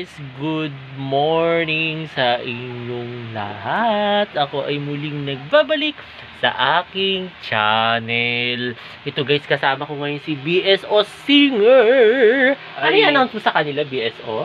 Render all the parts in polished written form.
guys! Good morning sa inyong lahat. Ako ay muling nagbabalik sa aking channel. Ito guys, kasama ko ngayon si BSO Singer. Ano i-announce mo sa kanila, BSO?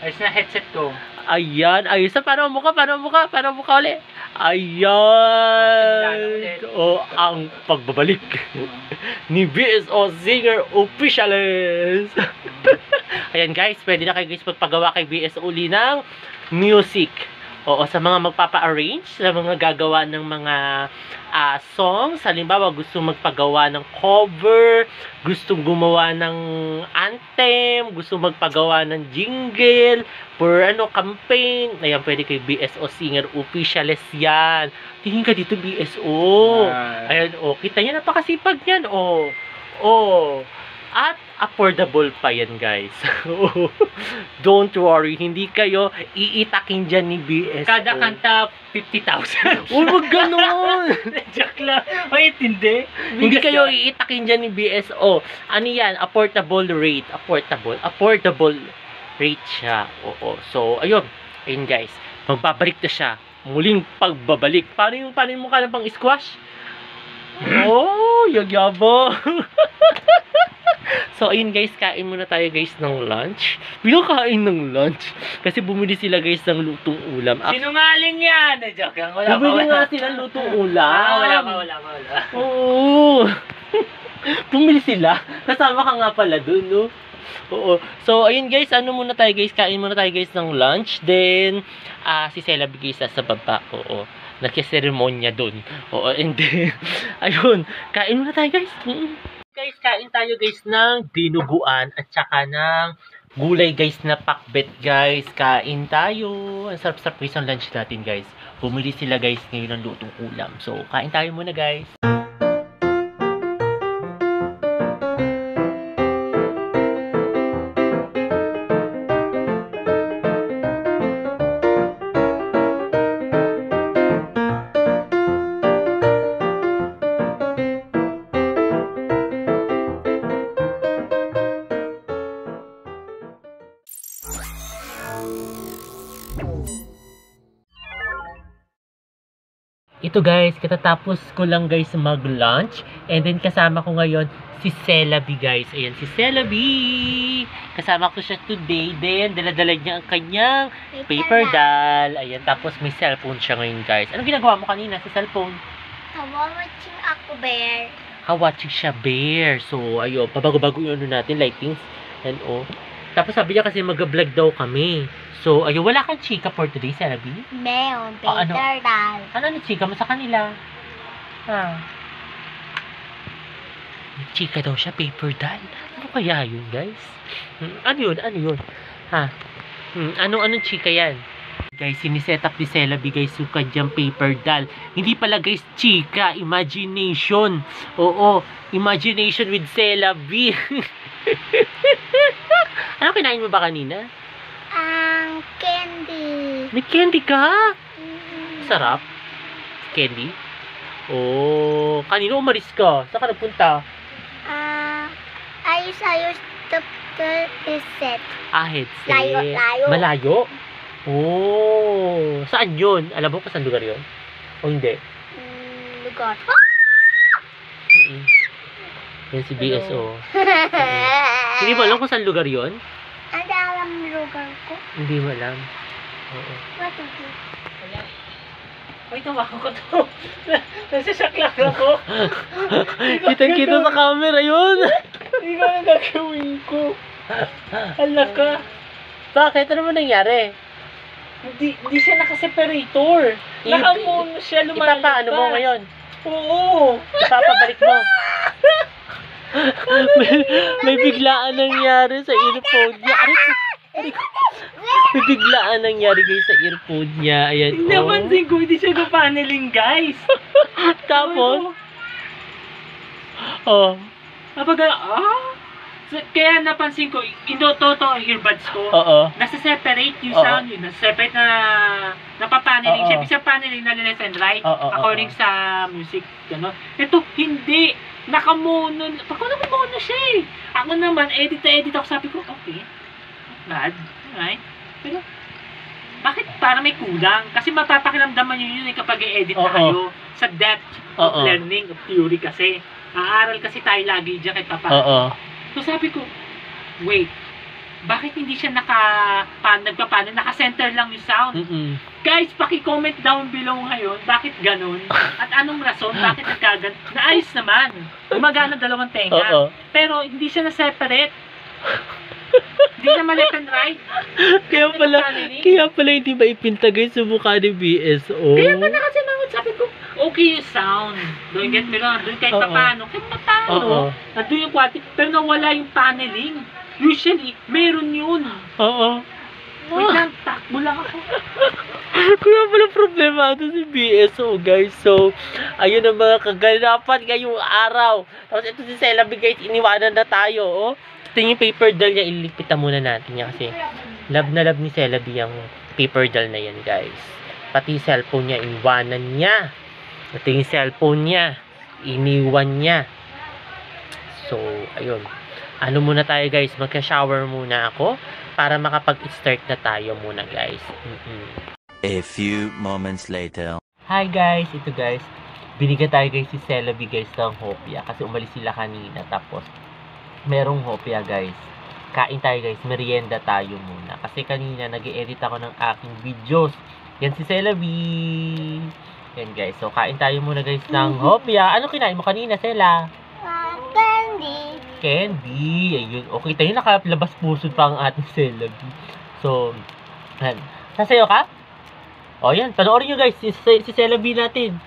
Ayos na headset ko. Ayan, ayos na. Paano mukha ulit? Ayan. Ang pagbabalik ni BSO Singer Officialist. Ayan guys, pwede na kayo guys magpagawa kay BSO uli ng music. Oo, sa mga magpapa-arrange, sa mga gagawa ng mga songs. Halimbawa, gusto magpagawa ng cover, gusto gumawa ng anthem, gusto magpagawa ng jingle, for campaign. Ayan, pwede kay BSO Singer Officialist yan. Tingin ka dito, BSO. Ayan, kita niya, napakasipag yan. At affordable pa yan, guys. Don't worry, hindi kayo iitakin dyan ni BSO. Kada kanta, 50,000. Wag ganun. Joke lang. Ay, hindi. Hindi kayo iitakin dyan ni BSO. Ano yan? Affordable rate. Affordable rate siya. Oo. So, ayun. Ayun, guys. Magbabalik na siya. Muling pagbabalik. Paano yung mukha ng pang squash? Yagyabo. So, ayun guys, kain muna tayo guys ng lunch. Pinakain ng lunch. Kasi bumili sila guys ng lutong ulam. Sinungaling yan! Joke lang. Bumili nga sila ng lutong ulam. Wala. Oo. Bumili sila. Kasama ka nga pala dun, no? Oo. So, ayun guys, muna tayo guys. Kain muna tayo guys ng lunch. Then, si Sela guys sa baba. Oo. Nagkiseremonya dun. Oo. And then, ayun. Kain muna tayo guys. Guys, kain tayo guys ng dinuguan at saka ng gulay guys na pakbet guys. Kain tayo. Ang sarap-sarap guys ang lunch natin guys. Bumili sila guys ngayon ng lutong ulam. So, kain tayo muna guys. Ito guys, katatapos ko lang guys mag-lunch. And then kasama ko ngayon si Sela B guys. Ayan, si Sela B. Kasama ko siya today. Then, dala-dala niya ang kanyang paper doll. Ayan, tapos may cellphone siya ngayon guys. Anong ginagawa mo kanina sa cellphone? Watching ako, bear. Watching siya, bear. So, ayun, pabago-bago yung natin, lightings. And tapos sabi niya kasi mag-vlog daw kami. So, ayun, wala kang chika for today, Sela B? Meron, paper doll. Ano chika mo sa kanila? Chika daw siya, paper doll. Ano kaya yun, guys? Ano yun? Anong chika yan? Guys, siniset up ni Sela B, guys, yung kanyang paper doll. Hindi pala, guys, chika. Imagination. Oo, imagination with Sela B. Ano kinain mo ba kanina? Candy. May candy ka? Sarap. Candy? Kanino umalis ka? Saan ka nagpunta? Ayos headset. Headset. Layo. Malayo? Saan yun? Alam mo pa saan lugar yun? O hindi? Lugar. Yan si BSO. Hindi mo alam kung saan lugar yun? Ang alam lugar ko. Hindi mo alam. Oo. What is it? Ay, tawakan ko to. Nasasyak lang ako. Kitang-kita sa camera yun. Hindi ko na nagawin ko. Hala ka. Bakit? Ano mo nangyari? Hindi siya naka-separator. Nakamono siya, lumalabas. Ipapaano mo ngayon? Oo. Ipapabalik mo. may biglaan nangyari sa earphone niya. May biglaan nangyari guys sa earphone niya. Ayan. Napansin ko, hindi siya paneling guys. Tapos? Kaya napansin ko, inototo ang earbuds ko. Nasa-separate yung sound yun. Nasa-separate na napapaneling siya. Bisa paneling na left and right according sa music. Gano. Ito, hindi. Nakamono. Pagkakamono siya eh. Ako naman, edit ako. Sabi ko, okay. Bad. Right? Pero, bakit para may kulang? Kasi mapapakiramdaman yun kapag i-edit na Oo. kayo sa depth of Oo. learning of theory kasi. Aaral kasi tayo lagi dyan kahit papa. Oo. So sabi ko, wait, bakit hindi siya nagpapano, naka-center lang yung sound? Mm-mm. Guys, paki-comment down below ngayon, bakit ganun? At anong rason, bakit nagkagan? Naayos naman. Gumagana dalawang tenga. Oo. Pero hindi siya na-separate. Hindi siya ma-left and right. Kaya pala hindi maipinta guys sa mukha ni BSO. Kaya pa na kasi sabi ko, okay yung sound. Don't get me wrong, doon kahit Oo. paano. Kahit paano. Oo. Nandun yung quality. Pero nawala yung paneling. Usually, meron yun. Oo. Wait lang, takbo lang ako. Kaya pala problema ito si BSO guys. So, ayun ang mga kaganapan ngayong araw. Tapos ito si Celabi guys, iniwanan na tayo. Oh. Ito yung paper doll niya, ilipitan muna natin niya kasi love na love ni Celabi yung paper doll na yan guys. Pati cellphone niya, iniwanan niya. Ito yung cellphone niya, iniwan niya. So, ayun. Ano muna tayo guys, magka-shower muna ako para makapag-start na tayo muna guys. A few moments later. Hi guys, ito guys. Binigyan tayo guys si Celabi guys ng hopya kasi umalis sila kanina tapos merong hopya guys. Kain tayo guys, merienda tayo muna. Kasi kanina nag-edit ako ng aking videos. Yan si Celabi. Yan guys, so kain tayo muna guys ng hopya. Ano kinain mo kanina, Cela? Candy. Candy. Ayun. Okay, tayo nakalabas pusod pa ang ating Celabi. So, yan. Sasayo ka? O yan, panoorin nyo guys, si Celabi natin.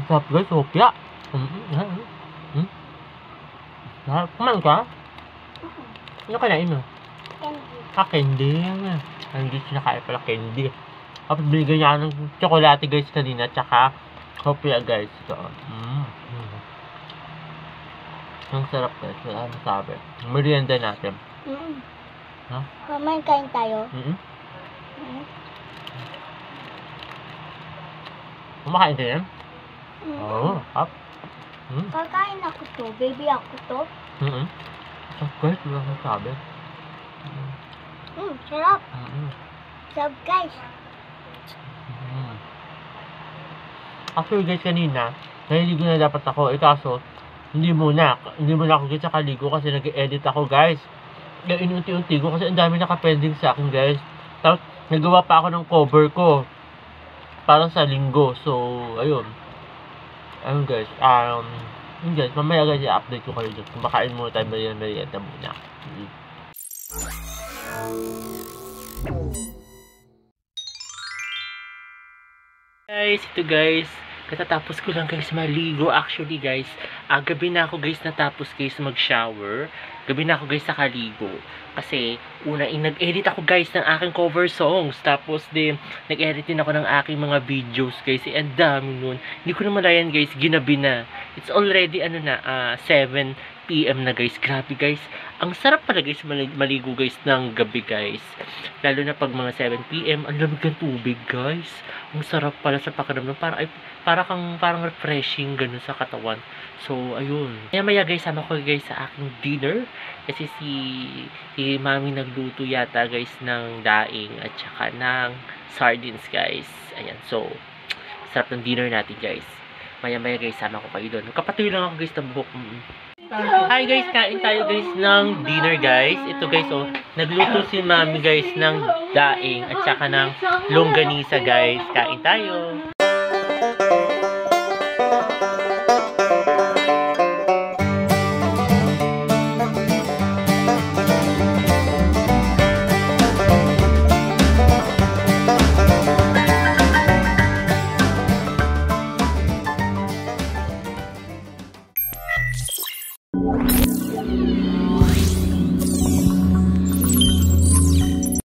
What's up guys, hopya. Kumain ka? Ano kinain mo? Candy. Candy. Hindi sinakain pala candy. Tapos binigyan niya ng tsokolate guys kanina. Tsaka hopya guys. So, ang sarap guys. Wala masabi. Merienda natin. Ha? Mamaya kain tayo. Kumakain din yan? Oo. Up. Kakain ako to. Baby ako to. So guys, wala masabi. Sarap. Sarap guys. Actually guys, kanina, naliligo na dapat ako. Kaso, hindi muna ako guys nakaligo kasi nag-edit ako guys. Kaya inunti-unti ko kasi ang dami nakapending sa akin guys. Tapos, nagawa pa ako ng cover ko. Para sa linggo. So, ayun. Ayun guys. Yun guys, mamaya guys, i-update ko kayo dyan. Kumakain muna tayo, merienda muna. Guys, ito guys. Katatapos ko lang guys maligo. Actually guys, gabi na ako guys natapos guys mag-shower. Gabi na ako guys nakaligo. Kasi, una, nag-edit ako guys ng aking cover songs. Tapos din, nag-edit din ako ng aking mga videos guys. Ang dami nun. Hindi ko na malayan guys, ginabi na. It's already, 7 PM na guys. Grabe guys. Ang sarap pala guys maligo guys ng gabi guys. Lalo na pag mga 7 PM, ang lamig ng tubig guys. Ang sarap pala sa pakiramdam. Parang refreshing ganun sa katawan. So, ayun. Maya guys, sama ko guys sa aking dinner. Kasi si mami nagluto yata guys ng daing at saka ng sardines guys. Ayan. So, sarap ng dinner natin guys. Maya guys, sama ko kayo doon. Kapatuloy lang ako guys ng buhok. Hi guys, kain tayo guys ng dinner guys. Ito guys, nagluto si mami guys ng daing at saka ng longganisa guys. Kain tayo.